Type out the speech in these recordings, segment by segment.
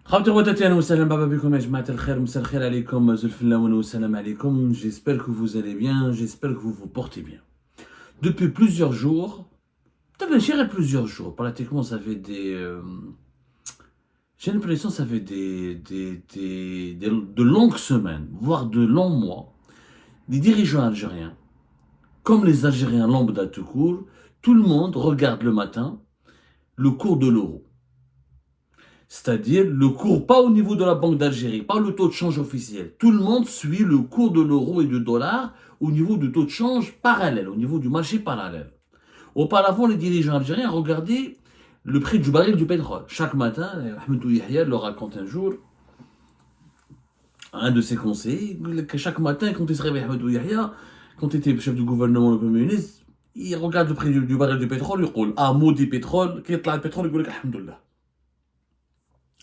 خاوتي خواتاتي اهلا وسهلا بابا بكم يا جماعة الخير مساء الخير عليكم زلف الله والسلام عليكم. J'espère que vous allez bien, j'espère que vous vous portez bien. Depuis plusieurs jours, plusieurs jours, pratiquement ça fait j'ai l'impression que ça fait de longues semaines, voire de longs mois, les dirigeants algériens, comme les Algériens lambda tout court, tout le monde regarde le matin le cours de l'euro. C'est-à-dire le cours, pas au niveau de la Banque d'Algérie, pas le taux de change officiel. Tout le monde suit le cours de l'euro et du dollar au niveau du taux de change parallèle, au niveau du marché parallèle. Auparavant, les dirigeants algériens regardaient le prix du baril du pétrole. Chaque matin, Ahmedou Yahya le raconte un jour, un de ses conseillers, que chaque matin, quand il se réveille, Ahmedou Yahya, quand il était chef du gouvernement, le Premier ministre, il regarde le prix du baril du pétrole, il dit, ah, maudit pétrole, qui est là le pétrole, il dit, alhamdoulilah.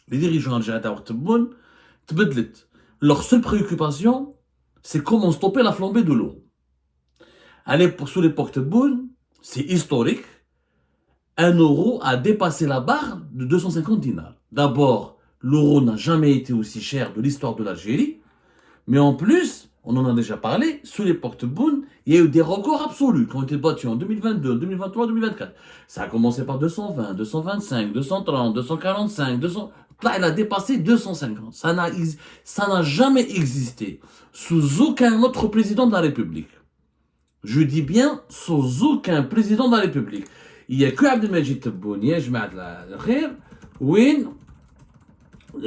Les dirigeants algériens leur seule préoccupation, c'est comment stopper la flambée de l'eau. Sous l'époque Tebboune, c'est historique. 1 euro a dépassé la barre de 250 dinars. D'abord, l'euro n'a jamais été aussi cher de l'histoire de l'Algérie. Mais en plus, on en a déjà parlé, sous l'époque Tebboune, il y a eu des records absolus qui ont été battus en 2022, 2023, 2024. Ça a commencé par 220, 225, 230, 245, 200... Là, elle a dépassé 250. Ça n'a jamais existé sous aucun autre président de la République. Je dis bien sous aucun président de la République. Il n'y a que Abdelmajid Tebboune,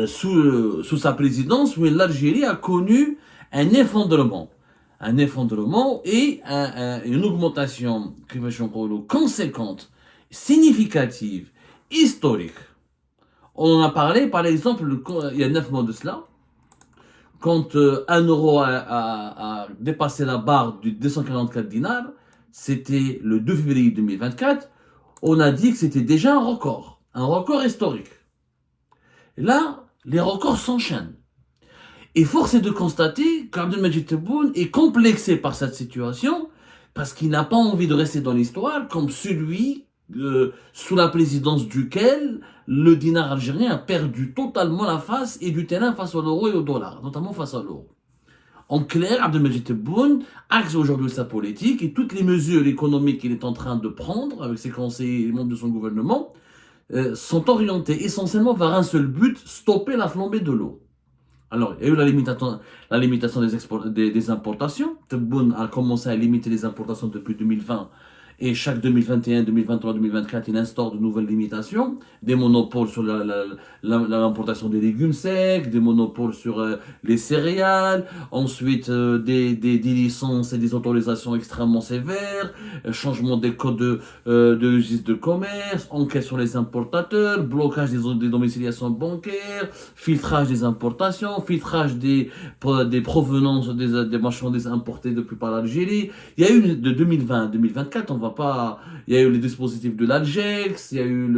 sous sa présidence, où l'Algérie a connu un effondrement. Un effondrement et une augmentation conséquente, significative, historique. On en a parlé, par exemple, il y a 9 mois de cela, quand 1 euro a dépassé la barre du 244 dinars, c'était le 2 février 2024, on a dit que c'était déjà un record historique. Et là, les records s'enchaînent. Et force est de constater qu'Abdelmajid Tebboune est complexé par cette situation, parce qu'il n'a pas envie de rester dans l'histoire comme celui sous la présidence duquel le dinar algérien a perdu totalement la face et du terrain face à l'euro et au dollar, notamment face à l'euro. En clair, Abdelmajid Tebboune axe aujourd'hui sa politique et toutes les mesures économiques qu'il est en train de prendre avec ses conseillers et membres de son gouvernement sont orientées essentiellement vers un seul but, stopper la flambée de l'eau. Alors, il y a eu la limitation des importations. Tebboune a commencé à limiter les importations depuis 2020. Et chaque 2021, 2023, 2024, il instaure de nouvelles limitations, des monopoles sur l'importation des légumes secs, des monopoles sur les céréales, ensuite des licences et des autorisations extrêmement sévères, changement des codes de registre de commerce, enquête sur les importateurs, blocage des domiciliations bancaires, filtrage des importations, filtrage des provenances des marchandises importées depuis par l'Algérie. Il y a eu de 2020 à 2024, il y a eu les dispositifs de l'Algex, il y a eu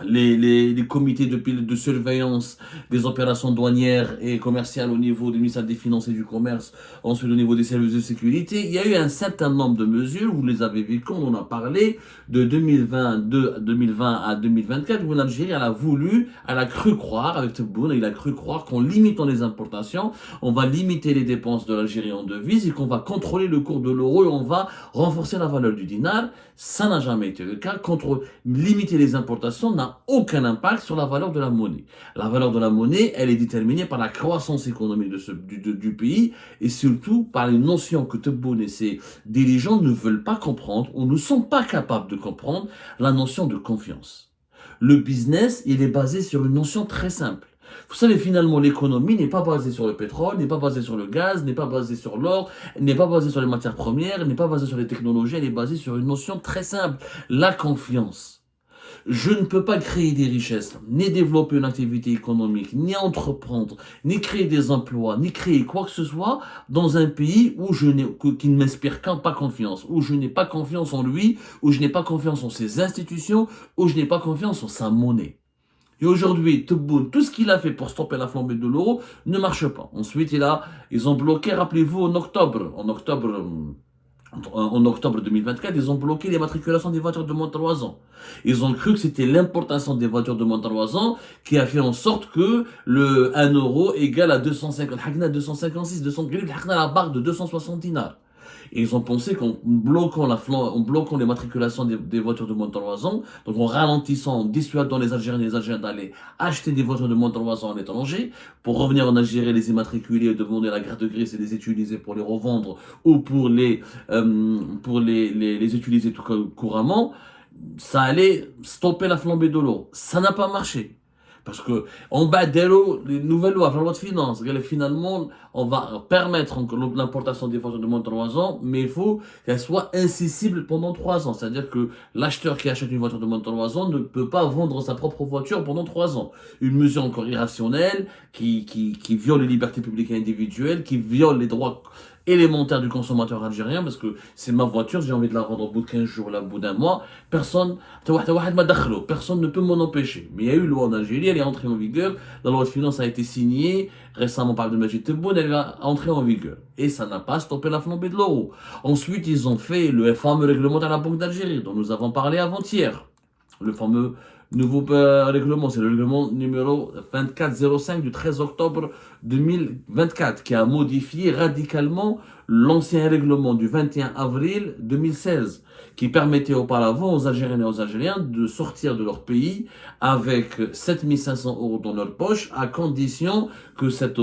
les comités de surveillance des opérations douanières et commerciales au niveau du ministère des Finances et du Commerce, ensuite au niveau des services de sécurité. Il y a eu un certain nombre de mesures, vous les avez vues, on en a parlé, de 2020 à 2024, où l'Algérie, elle a cru croire, avec Tebboune, il a cru croire qu'en limitant les importations, on va limiter les dépenses de l'Algérie en devises et qu'on va contrôler le cours de l'euro et on va renforcer la valeur du dinar. Ça n'a jamais été le cas. Limiter les importations n'a aucun impact sur la valeur de la monnaie. La valeur de la monnaie, elle est déterminée par la croissance économique du pays et surtout par les notions que Tebboune et ses dirigeants ne veulent pas comprendre ou ne sont pas capables de comprendre, la notion de confiance. Le business, il est basé sur une notion très simple. Vous savez, finalement, l'économie n'est pas basée sur le pétrole, n'est pas basée sur le gaz, n'est pas basée sur l'or, n'est pas basée sur les matières premières, n'est pas basée sur les technologies, elle est basée sur une notion très simple, la confiance. Je ne peux pas créer des richesses, ni développer une activité économique, ni entreprendre, ni créer des emplois, ni créer quoi que ce soit dans un pays qui ne m'inspire pas confiance, où je n'ai pas confiance en lui, où je n'ai pas confiance en ses institutions, où je n'ai pas confiance en sa monnaie. Et aujourd'hui, Tebboune, tout ce qu'il a fait pour stopper la flambée de l'euro ne marche pas. Ensuite, ils ont bloqué, rappelez-vous, en octobre en octobre 2024, ils ont bloqué les matriculations des voitures de moins de 3 ans. Ils ont cru que c'était l'importation des voitures de moins de 3 ans qui a fait en sorte que le 1 euro égale à 250, 256, 200, la barre de 260 dinars. Et ils ont pensé qu'en bloquant, en bloquant les matriculations des voitures de moins de 3 ans, donc en ralentissant, en dissuadant les Algériens et les Algériens d'aller acheter des voitures de moins de 3 ans à l'étranger, pour revenir en Algérie, les immatriculer, demander la carte grise et les utiliser pour les revendre ou pour les utiliser tout couramment, ça allait stopper la flambée de l'euro. Ça n'a pas marché. Parce que, en bas des lois, les nouvelles lois, la loi de finances, finalement, on va permettre l'importation des voitures de moins de 3 ans, mais il faut qu'elle soit incessible pendant 3 ans. C'est-à-dire que l'acheteur qui achète une voiture de moins de 3 ans ne peut pas vendre sa propre voiture pendant 3 ans. Une mesure encore irrationnelle, qui viole les libertés publiques et individuelles, qui viole les droits élémentaire du consommateur algérien, parce que c'est ma voiture, j'ai envie de la rendre au bout de 15 jours, là, au bout d'un mois, personne ne peut m'en empêcher. Mais il y a eu une loi en Algérie, elle est entrée en vigueur, la loi de finances a été signée récemment par le Majid Tebboune, elle va entrer en vigueur. Et ça n'a pas stoppé la flambée de l'euro. Ensuite, ils ont fait le fameux règlement de la Banque d'Algérie, dont nous avons parlé avant-hier. Le fameux nouveau règlement, c'est le règlement numéro 2405 du 13 octobre 2024 qui a modifié radicalement l'ancien règlement du 21 avril 2016 qui permettait auparavant aux Algériennes et aux Algériens de sortir de leur pays avec 7500 euros dans leur poche à condition que cet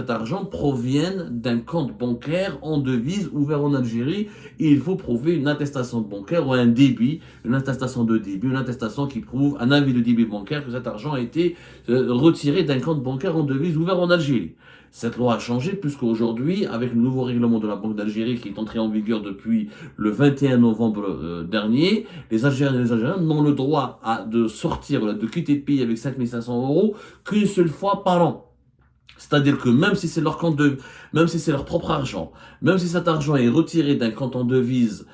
argent provienne d'un compte bancaire en devise ouvert en Algérie. Et il faut prouver une attestation bancaire ou un débit, une attestation de débit, une attestation qui prouve un avis de débit bancaire que cet argent a été retiré d'un compte bancaire en devise ouvert en Algérie. Cette loi a changé puisqu'aujourd'hui, avec le nouveau règlement de la Banque d'Algérie qui est entré en vigueur depuis le 21 novembre dernier, les Algériens et les Algériens n'ont le droit de sortir, de quitter le pays avec 7500 euros qu'une seule fois par an. C'est-à-dire que même si c'est leur compte même si c'est leur propre argent, même si cet argent est retiré d'un compte en devise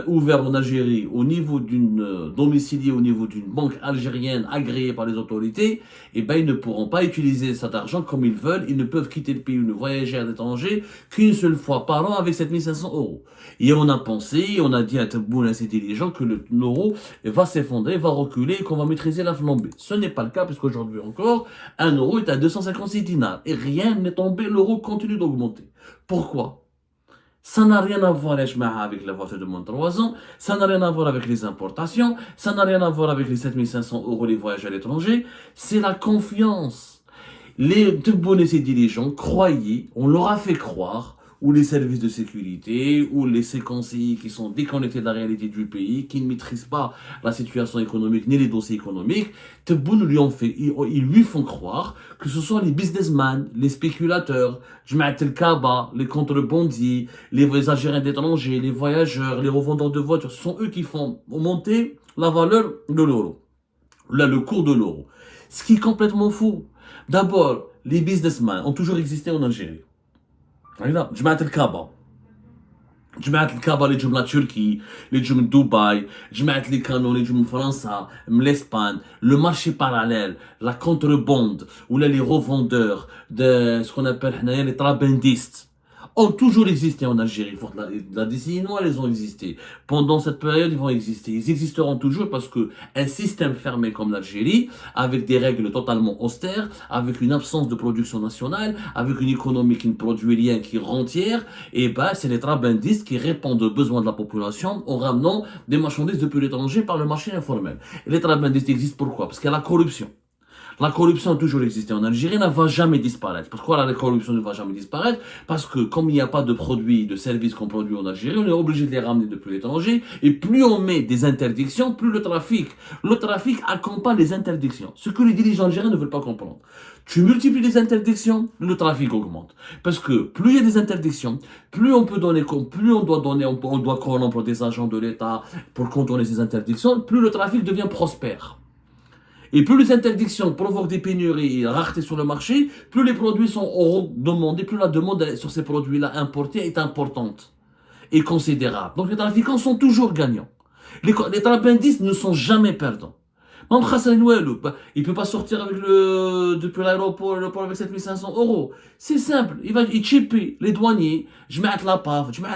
ouvert en Algérie au niveau domicilié au niveau d'une banque algérienne agréée par les autorités, eh ben ils ne pourront pas utiliser cet argent comme ils veulent. Ils ne peuvent quitter le pays ou ne voyager à l'étranger qu'une seule fois par an avec 7500 euros. Et on a pensé, on a dit à Tebboune, à ses dirigeants, que l'euro va s'effondrer, va reculer et qu'on va maîtriser la flambée. Ce n'est pas le cas puisqu'aujourd'hui encore, 1 euro est à 256 dinars et rien n'est tombé, l'euro continue d'augmenter. Pourquoi? Ça n'a rien à voir avec la voiture de moins de 3 ans, ça n'a rien à voir avec les importations, ça n'a rien à voir avec les 7500 euros les voyages à l'étranger, c'est la confiance. Les Tebboune et ses dirigeants croyaient, on leur a fait croire, ou les services de sécurité, ou les conseillers qui sont déconnectés de la réalité du pays, qui ne maîtrisent pas la situation économique ni les dossiers économiques, Tebboune ils lui font croire que ce sont les businessmen, les spéculateurs, Jmaat el-Kaba, les contrebandiers, les Algériens d'étrangers, les voyageurs, les revendeurs de voitures, ce sont eux qui font monter la valeur de l'euro, là, le cours de l'euro. Ce qui est complètement fou. D'abord, les businessmen ont toujours existé en Algérie. جماعة الكابا اللي يجوا من تركي اللي يجوا من دبي جماعة اللي كانوا اللي يجوا من فرنسا من l'Espagne le marché parallèle la contrebande ou les revendeurs de ce qu'on appelle les trabendistes ont toujours existé en Algérie. La décennie noire, ils ont existé. Pendant cette période, ils vont exister. Ils existeront toujours parce que un système fermé comme l'Algérie, avec des règles totalement austères, avec une absence de production nationale, avec une économie qui ne produit rien, qui est rentière, et ben, c'est les trabendistes qui répondent aux besoins de la population en ramenant des marchandises depuis l'étranger par le marché informel. Et les trabendistes existent pourquoi? Parce qu'il y a la corruption. La corruption a toujours existé en Algérie, elle ne va jamais disparaître. Pourquoi la corruption ne va jamais disparaître? Parce que comme il n'y a pas de produits, de services qu'on produit en Algérie, on est obligé de les ramener depuis l'étranger. Et plus on met des interdictions, plus le trafic accompagne les interdictions. Ce que les dirigeants algériens ne veulent pas comprendre. Tu multiplies les interdictions, le trafic augmente. Parce que plus il y a des interdictions, plus on peut donner, plus on doit corrompre des agents de l'État pour contourner ces interdictions, plus le trafic devient prospère. Et plus les interdictions provoquent des pénuries et raretés sur le marché, plus les produits sont demandés, plus la demande sur ces produits-là importés est importante et considérable. Donc les trafiquants sont toujours gagnants. Les trabendistes ne sont jamais perdants. Même Hassan Ouelou, il ne peut pas sortir avec depuis l'aéroport avec 7 500 euros. C'est simple, il chipper les douaniers, je mets la PAF, je mets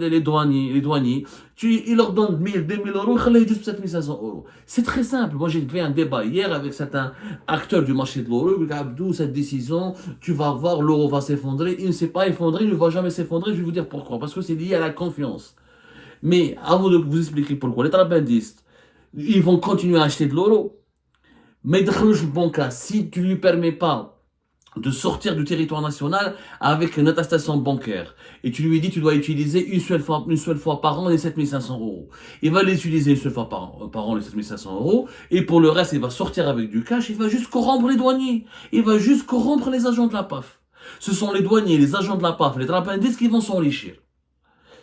les douaniers, il leur donne 1000, 2000 euros, il les juste 7 500 euros. C'est très simple. Moi, j'ai fait un débat hier avec certains acteurs du marché de l'euro, d'où cette décision, tu vas voir, l'euro va s'effondrer, il ne s'est pas effondré, il ne va jamais s'effondrer, je vais vous dire pourquoi. Parce que c'est lié à la confiance. Mais avant de vous expliquer pourquoi, les trabendistes, ils vont continuer à acheter de l'euro. Mais bon cas, si tu ne lui permets pas de sortir du territoire national avec une attestation bancaire, et tu lui dis tu dois utiliser une seule fois par an les 7500 euros. Il va l'utiliser une seule fois par an les 7500 euros, et pour le reste, il va sortir avec du cash, il va juste corrompre les douaniers, il va juste corrompre les agents de la PAF. Ce sont les douaniers, les agents de la PAF, les trapendistes qui vont s'enrichir.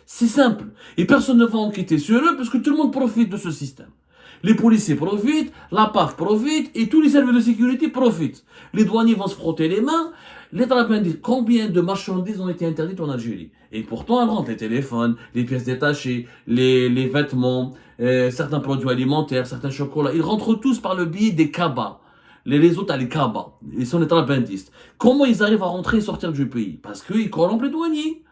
C'est simple. Et personne ne va enquêter sur eux parce que tout le monde profite de ce système. Les policiers profitent, la PAF profite et tous les services de sécurité profitent. Les douaniers vont se frotter les mains. Les trapendistes, combien de marchandises ont été interdites en Algérie? Et pourtant, elles rentrent les téléphones, les pièces détachées, les vêtements, certains produits alimentaires, certains chocolats. Ils rentrent tous par le biais des cabas. Les autres, les cabas. Ils sont les trapendistes. Comment ils arrivent à rentrer et sortir du pays? Parce qu'ils corrompent les douaniers.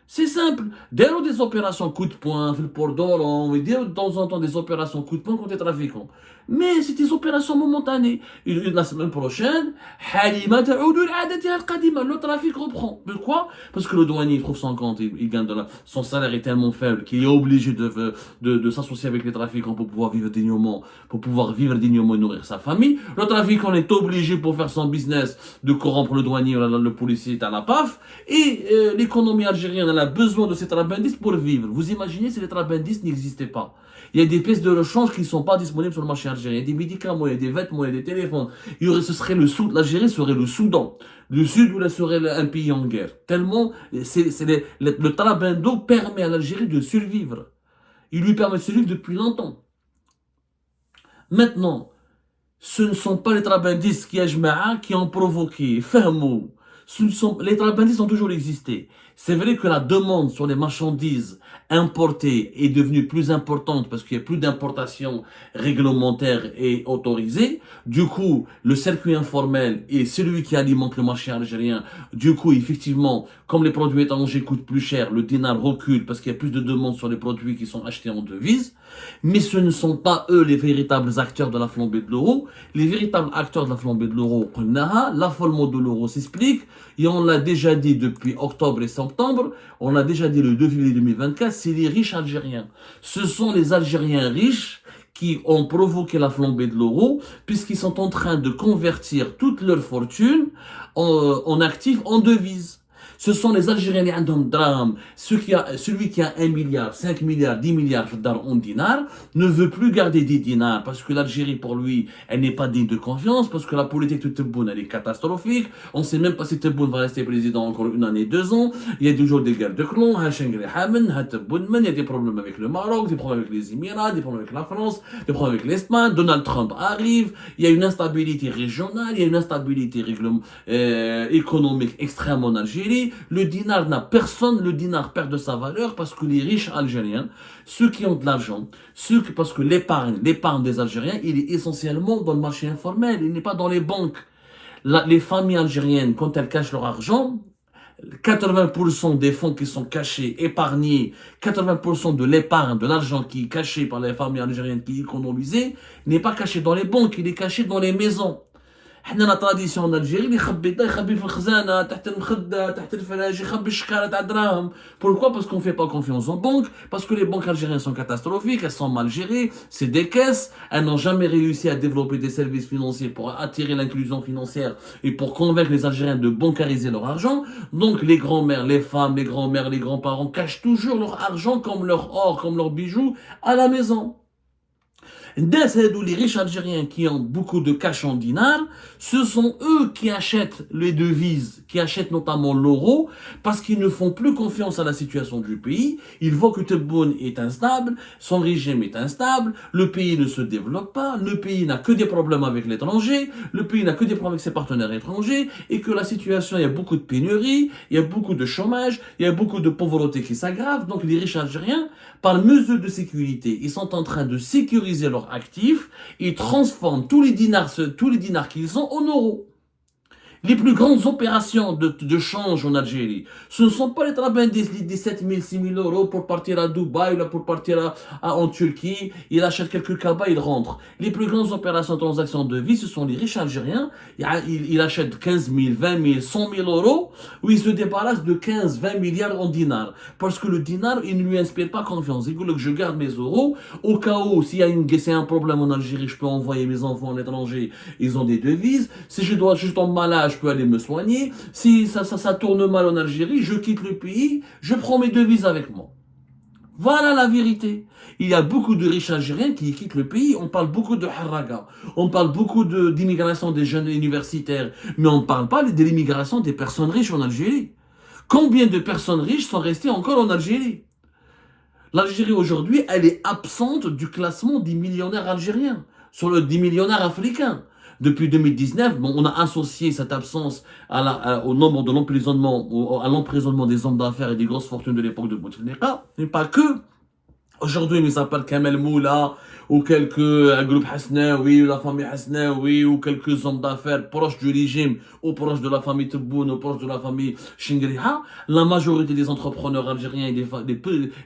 C'est simple. Dès des opérations coup de poing, le port d'Oran, et de temps en temps des opérations coup de poing contre les trafiquants. Mais c'est des opérations momentanées. La semaine prochaine, le trafic reprend. Pourquoi? Parce que le douanier trouve son compte, il gagne son salaire est tellement faible qu'il est obligé de s'associer avec les trafiquants pour pouvoir vivre dignement, et nourrir sa famille. Le trafiquant est obligé pour faire son business de corrompre le douanier, le policier à la PAF. Et l'économie algérienne, elle a besoin de ces trabendistes pour vivre. Vous imaginez si les trabendistes n'existaient pas? Il y a des pièces de rechange qui ne sont pas disponibles sur le marché algérien. Il y a des médicaments, il y a des vêtements, il y a des téléphones. L'Algérie serait le Soudan. Le Sud où serait un pays en guerre. Tellement, le trabendo permet à l'Algérie de survivre. Il lui permet de survivre depuis longtemps. Maintenant, ce ne sont pas les trabendistes qui ont provoqué, fermement. Les trabendistes ont toujours existé. C'est vrai que la demande sur les marchandises importées est devenue plus importante parce qu'il n'y a plus d'importation réglementaire et autorisée. Du coup, le circuit informel est celui qui alimente le marché algérien. Du coup, effectivement, comme les produits étrangers coûtent plus cher, le dinar recule parce qu'il y a plus de demandes sur les produits qui sont achetés en devises. Mais ce ne sont pas eux les véritables acteurs de la flambée de l'euro. Les véritables acteurs de la flambée de l'euro, l'affolement de l'euro s'explique. Et on l'a déjà dit depuis octobre et septembre, on l'a déjà dit le 2 février 2024, c'est les riches algériens. Ce sont les Algériens riches qui ont provoqué la flambée de l'euro, puisqu'ils sont en train de convertir toute leur fortune en actifs, en devises. Ce sont les Algériens qui ont drame. Celui qui a 1 milliard, 5 milliards, 10 milliards en dinars ne veut plus garder des dinars parce que l'Algérie, pour lui, elle n'est pas digne de confiance, parce que la politique de Tebboune, elle est catastrophique. On ne sait même pas si Tebboune va rester président encore 1 année, 2 ans. Il y a toujours des guerres de clans. Il y a des problèmes avec le Maroc, des problèmes avec les Émirats, des problèmes avec la France, des problèmes avec l'Espagne. Donald Trump arrive. Il y a une instabilité régionale, il y a une instabilité économique extrême en Algérie. Le dinar n'a personne, le dinar perd de sa valeur parce que les riches algériens, ceux qui ont de l'argent, parce que l'épargne des Algériens, il est essentiellement dans le marché informel, il n'est pas dans les banques. Les familles algériennes, quand elles cachent leur argent, 80% des fonds qui sont cachés, épargnés, 80% de l'épargne, de l'argent qui est caché par les familles algériennes qui est économisé, n'est pas caché dans les banques, il est caché dans les maisons. حنا لا تراديسيون الجيري اللي يخبي في الخزانه تحت المخده تحت الفراش يخبي الشكاره تاع الدراهم. Pourquoi? Parce qu'on fait pas confiance aux banques, parce que les banques algériennes sont catastrophiques, elles sont mal gérées, c'est des caisses, elles n'ont jamais réussi à développer des services financiers pour attirer l'inclusion financière et pour convaincre les Algériens de bancariser leur argent. Donc les grands-mères, les femmes, les grands-mères, les grands-parents cachent toujours leur argent comme leur or, comme leurs bijoux à la maison. Les riches algériens qui ont beaucoup de cash en dinars, ce sont eux qui achètent les devises, qui achètent notamment l'euro, parce qu'ils ne font plus confiance à la situation du pays. Ils voient que Tebboune est instable, son régime est instable, le pays ne se développe pas, le pays n'a que des problèmes avec l'étranger, le pays n'a que des problèmes avec ses partenaires étrangers, et que la situation, il y a beaucoup de pénuries, il y a beaucoup de chômage, il y a beaucoup de pauvreté qui s'aggrave. Donc les riches algériens, par mesure de sécurité, ils sont en train de sécuriser leur leurs actifs, ils transforment tous les dinars qu'ils ont en euros. Les plus grandes opérations de change en Algérie, ce ne sont pas les trabins des 7 000, 6 000 euros pour partir à Dubaï ou là pour partir en Turquie. Il achète quelques cabas, il rentre. Les plus grandes opérations de transactions de vie, ce sont les riches algériens. Il achète 15 000, 20 000, 100 000 euros, où il se débarrasse de 15, 20 milliards en dinars. Parce que le dinar, il ne lui inspire pas confiance. Il dit que je garde mes euros, au cas où, s'il y a un problème en Algérie, je peux envoyer mes enfants à l'étranger, ils ont des devises. Si je tombe malade, je peux aller me soigner. Si ça tourne mal en Algérie, je quitte le pays, je prends mes devises avec moi. Voilà la vérité. Il y a beaucoup de riches Algériens qui quittent le pays. On parle beaucoup de harraga. On parle beaucoup d'immigration des jeunes universitaires. Mais on ne parle pas de l'immigration des personnes riches en Algérie. Combien de personnes riches sont restées encore en Algérie? L'Algérie aujourd'hui, elle est absente du classement des millionnaires algériens, des millionnaires africains. Depuis 2019, on a associé cette absence au nombre de l'emprisonnement, à l'emprisonnement des hommes d'affaires et des grosses fortunes de l'époque de Bouteflika. Mais pas que. Aujourd'hui, ils s'appellent Kamel Moula, ou un groupe Hasnaoui, ou la famille Hasnaoui, ou quelques hommes d'affaires proches du régime, ou proches de la famille Tebboune, ou proches de la famille Chingriha. La majorité des entrepreneurs algériens et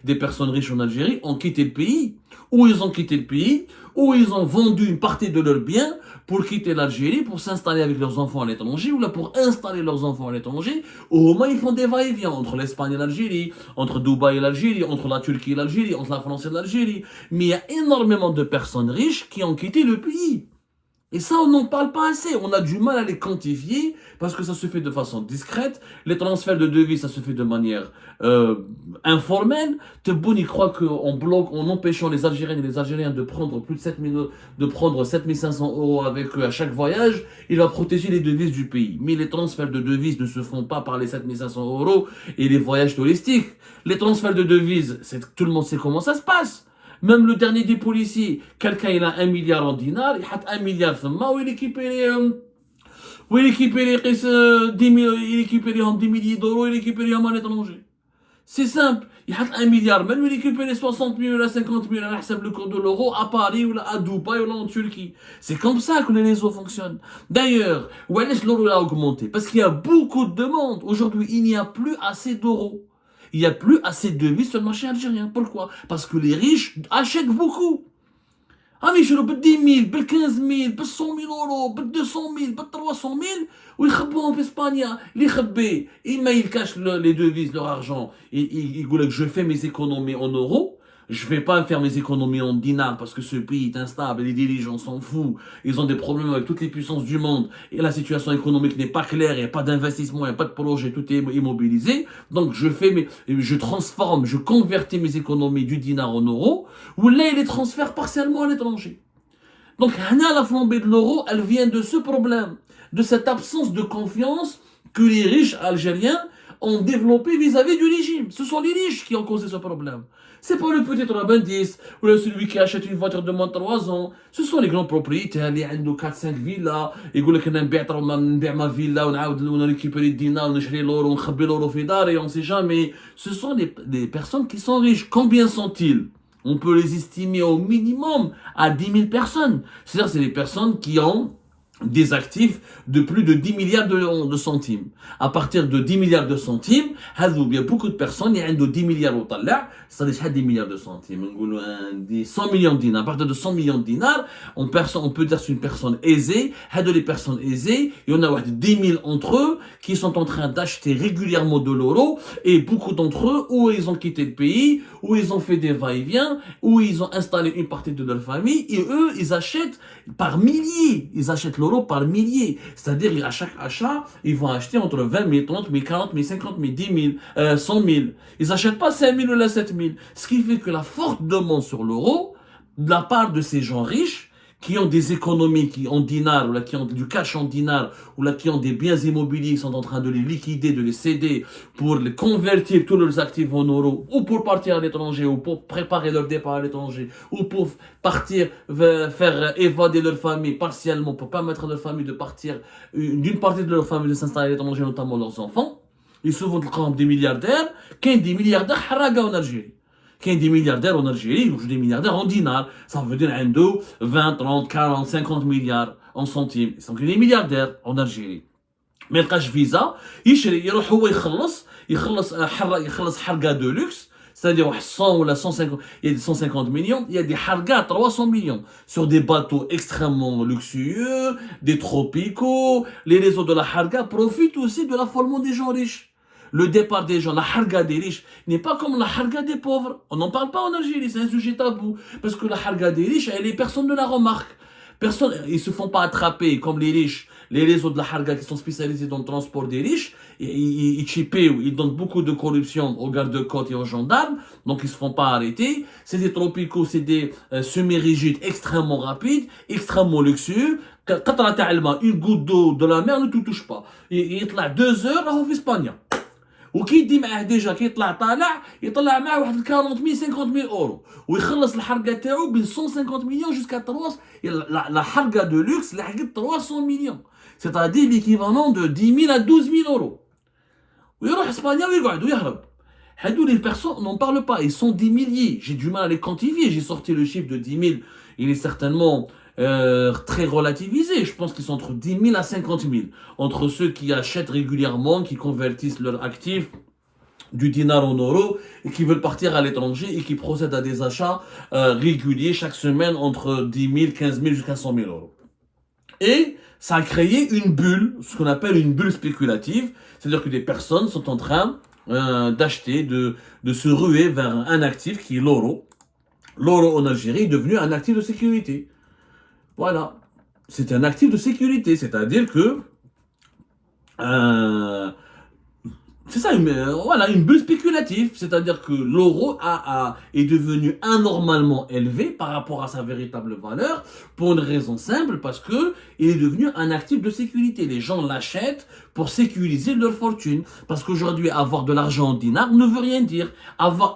des personnes riches en Algérie ont quitté le pays. Ou ils ont quitté le pays, ou ils ont vendu une partie de leurs biens pour quitter l'Algérie, pour s'installer avec leurs enfants à l'étranger, ou là pour installer leurs enfants à l'étranger. Au moins, ils font des va-et-vient entre l'Espagne et l'Algérie, entre Dubaï et l'Algérie, entre la Turquie et l'Algérie, entre la France et l'Algérie. Mais il y a énormément de personnes riches qui ont quitté le pays. Et ça, on n'en parle pas assez. On a du mal à les quantifier parce que ça se fait de façon discrète. Les transferts de devises, ça se fait de manière informelle. Tebboune, il croit en empêchant les Algériennes et les Algériens de prendre plus de 7 500 euros avec eux à chaque voyage, il va protéger les devises du pays. Mais les transferts de devises ne se font pas par les 7 500 euros et les voyages touristiques. Les transferts de devises, tout le monde sait comment ça se passe. Même le dernier des policiers, quelqu'un il a 1 milliard en dinars, il a 1 milliard où il récupère 10 milliers d'euros, il récupère à l'étranger. C'est simple, il a 1 milliard, même il récupère 60 000 ou 50 000 à le cours de l'euro à Paris ou à Dubaï ou en Turquie. C'est comme ça que les réseaux fonctionnent. D'ailleurs, où est-ce que l'euro a augmenté? Parce qu'il y a beaucoup de demandes. Aujourd'hui, il n'y a plus assez d'euros. Il n'y a plus assez de devises sur le marché algérien. Pourquoi? Parce que les riches achètent beaucoup. Ah mais je le 10 000, 15 000, 100 000 euros, 200 000, 300 000, ou ils en Espagne, ils cachent les devises, leur argent. Ils disent que je fais mes économies en euros. Je ne vais pas faire mes économies en dinars parce que ce pays est instable, les dirigeants s'en foutent, ils ont des problèmes avec toutes les puissances du monde et la situation économique n'est pas claire, il n'y a pas d'investissement, il n'y a pas de projet, tout est immobilisé. Donc je transforme, je convertis mes économies du dinar en euros, ou là ils les transfèrent partiellement à l'étranger. Donc la flambée de l'euro, elle vient de ce problème, de cette absence de confiance que les riches algériens ont développé vis-à-vis du régime. Ce sont les riches qui ont causé ce problème. C'est pas le petit rabindiste ou celui qui achète une voiture de moins de 3 ans. Ce sont les grands propriétaires qui ont 4-5 villas. Ils disent qu'on a ma villa, on a récupéré le dinar, on a acheté l'or, on a mis l'or au fidar et on ne sait jamais. Ce sont des personnes qui sont riches. Combien sont-ils? On peut les estimer au minimum à 10 000 personnes. C'est-à-dire c'est les personnes qui ont des actifs de plus de 10 milliards de centimes. À partir de 10 milliards de centimes, il y a beaucoup de personnes qui ont 10 milliards au tallah, c'est-à-dire 10 milliards de centimes. 100 millions de dinars. À partir de 100 millions de dinars, on peut dire c'est une personne aisée. Les personnes aisées, il y en a 10 000 entre eux qui sont en train d'acheter régulièrement de l'euro et beaucoup d'entre eux, ou ils ont quitté le pays, ou ils ont fait des va-et-vient, ou ils ont installé une partie de leur famille et eux, ils achètent par milliers. Ils achètent l'euro par milliers. C'est-à-dire, à chaque achat, ils vont acheter entre 20 000, 30 000, 40 000, 50 000, 10 000, 100 000. Ils n'achètent pas 5 000 ou 7 000. Ce qui fait que la forte demande sur l'euro, de la part de ces gens riches, qui ont des économies qui en dinars, ou là, qui ont du cash en dinars, ou là, qui ont des biens immobiliers, qui sont en train de les liquider, de les céder, pour les convertir tous leurs actifs en euros, ou pour partir à l'étranger, ou pour préparer leur départ à l'étranger, ou pour partir, faire évader leur famille partiellement, pour permettre à leur famille de partir, d'une partie de leur famille de s'installer à l'étranger, notamment leurs enfants. Ils se vont comme des milliardaires, qu'un des milliardaires haraga en Algérie. qu'il y a des milliardaires en Algérie, ou des milliardaires en dinars. Ça veut dire un 20, 30, 40, 50 milliards en centimes. Ils sont des milliardaires en Algérie. ما يلقاش فيزا يشري يروح هو يخلص حرقه دو لوكس c'est-à-dire 100 ou 150 il y a 150 millions il y a des hargas à 300 millions sur des bateaux extrêmement luxueux des tropicaux les réseaux de la harga profitent aussi de l'affolement des gens riches le départ des gens la harga des riches n'est pas comme la harga des pauvres on n'en parle pas en Algérie c'est un sujet tabou parce que la harga des riches personne ne la remarque personne ils se font pas attraper comme les riches les réseaux de la Harga qui sont spécialisés dans le transport des riches, ils chipent, ils donnent beaucoup de corruption aux gardes-côtes et aux gendarmes, donc ils ne se font pas arrêter. C'est des tropicaux, c'est des semi-rigides extrêmement rapides, extrêmement luxueux. Une goutte d'eau de la mer ne te touche pas. Il y a 2 heures, là, en Espagne. وكيدي معاه ديجا كيطلع يطلع معاه واحد 40 000 50 000 اورو ويخلص الحرقه تاعو ب 150 مليون جوسكا 3 la حرقه دو لوكس اللي حقت 300 مليون c'est-à-dire l'équivalent de 10 000 à 12 000 euros ويروح اسبانيا ويقعد ويهرب هادو les personnes n'en parlent pas ils sont des milliers j'ai du mal à les quantifier j'ai sorti le chiffre de 10 000 il est certainement très relativisé. Je pense qu'ils sont entre 10 000 à 50 000. Entre ceux qui achètent régulièrement, qui convertissent leurs actifs du dinar en euros et qui veulent partir à l'étranger et qui procèdent à des achats réguliers chaque semaine entre 10 000, 15 000 jusqu'à 100 000 euros. Et ça a créé une bulle, ce qu'on appelle une bulle spéculative. C'est-à-dire que des personnes sont en train d'acheter, de se ruer vers un actif qui est l'euro. L'euro en Algérie est devenu un actif de sécurité. Voilà, c'est un actif de sécurité, c'est-à-dire que c'est ça, une bulle spéculative, c'est-à-dire que l'euro est devenu anormalement élevé par rapport à sa véritable valeur pour une raison simple, parce que il est devenu un actif de sécurité. Les gens l'achètent pour sécuriser leur fortune, parce qu'aujourd'hui avoir de l'argent en dinars ne veut rien dire.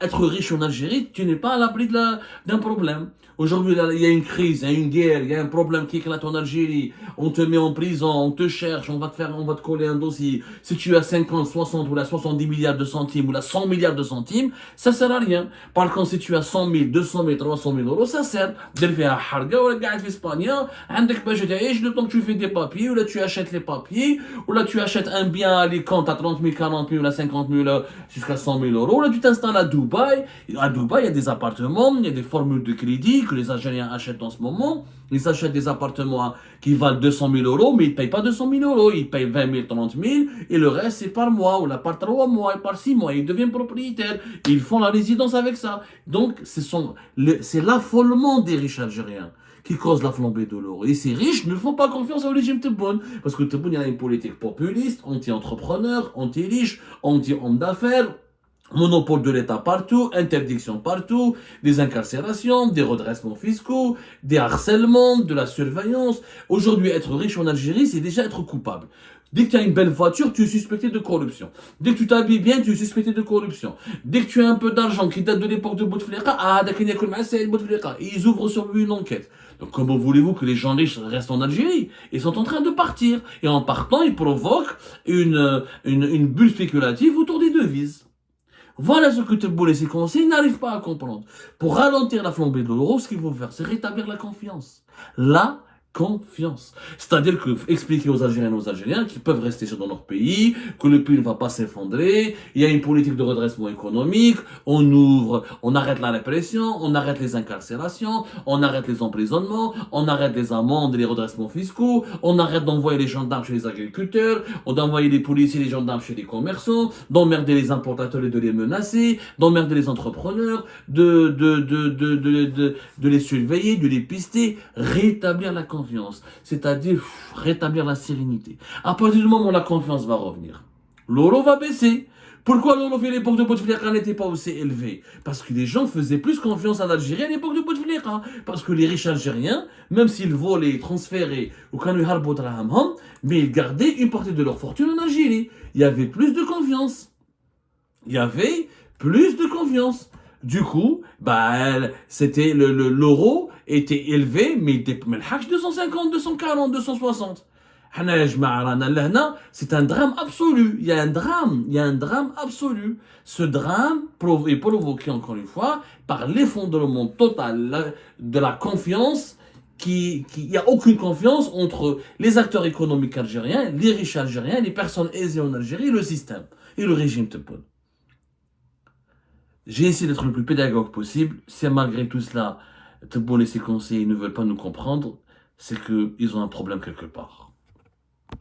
Être riche en Algérie, tu n'es pas à l'abri d'un problème. Aujourd'hui, il y a une crise, il y a une guerre, il y a un problème qui éclate en Algérie. On te met en prison, on te cherche, on va te coller un dossier. Si tu as 50, 60 ou la 70 milliards de centimes ou la 100 milliards de centimes, ça sert à rien. Par contre, si tu as 100 000, 200 000, 300 000 euros, ça sert. Derrière Harga, ou la gare d'Espagne, le temps que tu fais des papiers, ou là tu achètes les papiers, ou là tu achètes un bien à Alicante à 30 000, 40 000, ou là 50 000, jusqu'à 100 000 euros. Là tu t'installes à Dubaï. À Dubaï, il y a des appartements, il y a des formules de crédit que les Algériens achètent en ce moment. Ils achètent des appartements qui valent 200 000 euros, mais ils ne payent pas 200 000 euros. Ils payent 20 000, 30 000, et le reste, c'est par mois, ou là par 3 mois, et par 6 mois. Ils deviennent propriétaires. Ils font la résidence avec ça. Donc, c'est l'affolement des riches algériens qui cause la flambée de l'euro. Et ces riches ne font pas confiance au régime Tebboune. Parce que Tebboune, il y a une politique populiste, anti-entrepreneur, anti-riche, anti-homme d'affaires. Monopole de l'État partout, interdiction partout, des incarcérations, des redressements fiscaux, des harcèlements, de la surveillance. Aujourd'hui, être riche en Algérie, c'est déjà être coupable. Dès que tu as une belle voiture, tu es suspecté de corruption. Dès que tu t'habilles bien, tu es suspecté de corruption. Dès que tu as un peu d'argent qui date de l'époque de Bouteflika, ils ouvrent sur lui une enquête. Donc comment voulez-vous que les gens riches restent en Algérie? Ils sont en train de partir. Et en partant, ils provoquent une bulle spéculative autour des devises. Voilà ce que Tebboune et ses conseils n'arrivent pas à comprendre. Pour ralentir la flambée de l'euro, ce qu'il faut faire, c'est rétablir la confiance. La confiance. C'est-à-dire que expliquer aux Algériennes et aux Algériens qu'ils peuvent rester dans leur pays, que le pays ne va pas s'effondrer, il y a une politique de redressement économique, on ouvre, on arrête la répression, on arrête les incarcérations, on arrête les emprisonnements, on arrête les amendes et les redressements fiscaux, on arrête d'envoyer les gendarmes chez les agriculteurs, on envoyer les policiers et les gendarmes chez les commerçants, d'emmerder les importateurs et de les menacer, d'emmerder les entrepreneurs, de les surveiller, de les pister, rétablir la confiance. C'est-à-dire rétablir la sérénité. À partir du moment où la confiance va revenir, l'euro va baisser. Pourquoi l'euro à l'époque de Bouteflika n'était pas aussi élevé? Parce que les gens faisaient plus confiance à l'Algérie à l'époque de Bouteflika. Parce que les riches algériens, même s'ils volaient, transféraient, ou mais ils gardaient une partie de leur fortune en Algérie. Il y avait plus de confiance. Du coup, c'était l'euro était élevé, mais il était 250, 240, 260. C'est un drame absolu. Il y a un drame absolu. Ce drame est provoqué, encore une fois, par l'effondrement total de la confiance. Il n'y a aucune confiance entre les acteurs économiques algériens, les riches algériens, les personnes aisées en Algérie, le système et le régime Tebboune. J'ai essayé d'être le plus pédagogue possible. Si malgré tout cela, Tebboune et ses conseillers ne veulent pas nous comprendre, c'est qu'ils ont un problème quelque part.